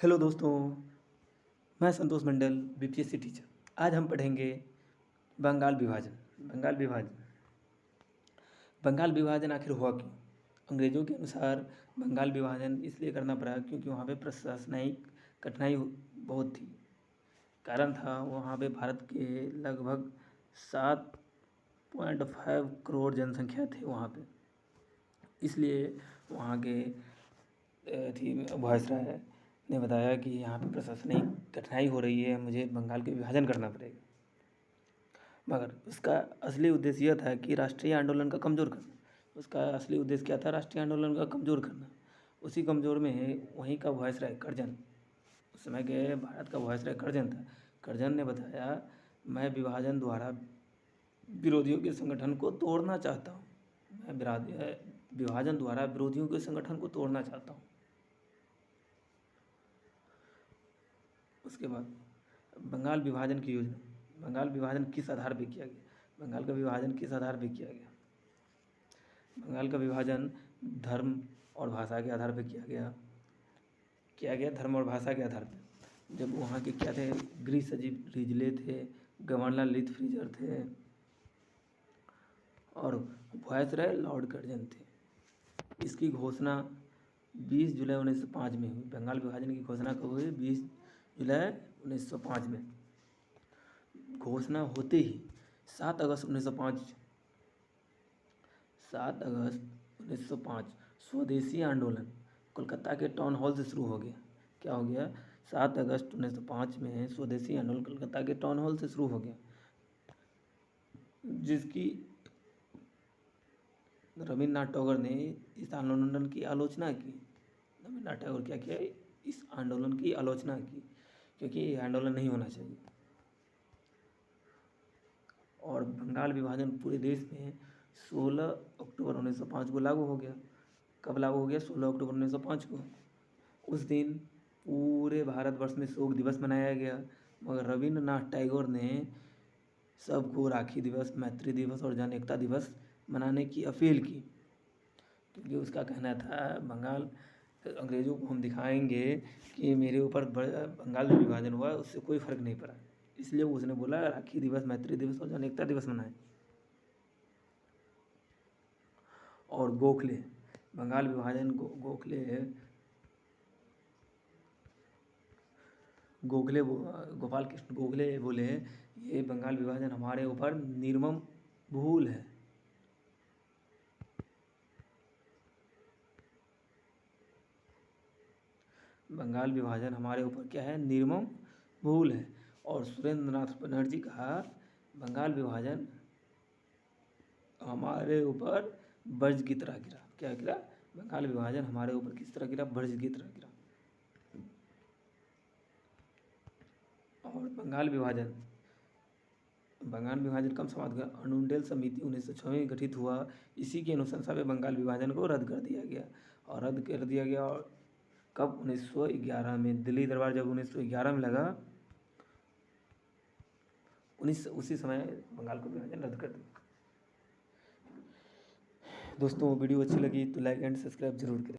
Hello दोस्तों, मैं संतोष मंडल, BPSC teacher. आज हम पढ़ेंगे बंगाल विभाजन। बंगाल विभाजन बंगाल विभाजन आखिर हुआ क्यों? अंग्रेज़ों के अनुसार बंगाल विभाजन इसलिए करना पड़ा क्योंकि वहाँ पे प्रशासनिक कठिनाई बहुत थी। कारण था वहाँ पे भारत के लगभग 7.5 करोड़ जनसंख्या थे वहाँ पे। इसलिए वहाँ के वायसराय ने बताया कि यहाँ पे प्रशासनिक कठिनाई हो रही है, मुझे बंगाल का विभाजन करना पड़ेगा। मगर उसका असली उद्देश्य यह था कि राष्ट्रीय आंदोलन का कमज़ोर करना। उसका असली उद्देश्य क्या था? राष्ट्रीय आंदोलन का कमज़ोर करना। उसी कमज़ोर में वहीं का वायसराय कर्जन, उस समय के भारत का वायसराय कर्जन था। कर्जन ने बताया, मैं विभाजन द्वारा विरोधियों के संगठन को तोड़ना चाहता हूँ। विभाजन द्वारा विरोधियों के संगठन को तोड़ना चाहता हूँ। उसके बाद बंगाल विभाजन की योजना। बंगाल विभाजन किस आधार पर किया गया? बंगाल का विभाजन किस आधार पर किया गया? बंगाल का विभाजन धर्म और भाषा के आधार पर किया गया धर्म और भाषा के आधार पर। जब वहाँ के क्या थे? गृह सचिव रिजले थे, गवर्नर लीथ फ्रीजर थे और वायसराय लॉर्ड कर्जन थे। इसकी घोषणा 20 जुलाई 1905 में हुई। बंगाल विभाजन की घोषणा कब हुई? 20 जुलाई 1905 में। घोषणा होते ही 7 अगस्त 1905 स्वदेशी आंदोलन कोलकाता के टाउन हॉल से शुरू हो गया। क्या हो गया? 7 अगस्त 1905 में स्वदेशी आंदोलन कोलकाता के टाउन हॉल से शुरू हो गया, जिसकी रविन्द्रनाथ टैगोर ने इस आंदोलन की आलोचना की। रविन्द्रनाथ टैगोर क्या किया? इस आंदोलन की आलोचना की, क्योंकि ये आंदोलन नहीं होना चाहिए। और बंगाल विभाजन पूरे देश में 16 अक्टूबर 1905 को लागू हो गया। कब लागू हो गया? 16 अक्टूबर 1905 को। उस दिन पूरे भारतवर्ष में शोक दिवस मनाया गया, मगर रविन्द्रनाथ टैगोर ने सबको राखी दिवस, मैत्री दिवस और जन एकता दिवस मनाने की अपील की, क्योंकि उसका कहना था बंगाल अंग्रेज़ों को हम दिखाएंगे कि मेरे ऊपर बंगाल में विभाजन हुआ, उससे कोई फ़र्क नहीं पड़ा। इसलिए उसने बोला राखी दिवस, मैत्री दिवस और जन एकता दिवस मनाएं। और गोखले, बंगाल विभाजन को गोपाल कृष्ण गोखले बोले, ये बंगाल विभाजन हमारे ऊपर निर्मम भूल है। बंगाल विभाजन हमारे ऊपर क्या है? निर्मम भूल है। और सुरेंद्र नाथ बनर्जी कहा, बंगाल विभाजन हमारे ऊपर बर्ज की तरह गिरा। क्या गिरा? बंगाल विभाजन हमारे ऊपर किस तरह गिरा? बर्ज की तरह गिरा। और बंगाल विभाजन कब समाप्त हुआ? अनुमंडल समिति 1906 में गठित हुआ। इसी की अनुशंसा में बंगाल विभाजन को रद्द कर दिया गया। और रद्द कर दिया गया और कब? 1911 में। दिल्ली दरबार जब 1911 में लगा, उसी समय बंगाल को विभाजन रद्द कर दिया। दोस्तों, वीडियो अच्छी लगी तो लाइक एंड सब्सक्राइब जरूर करें।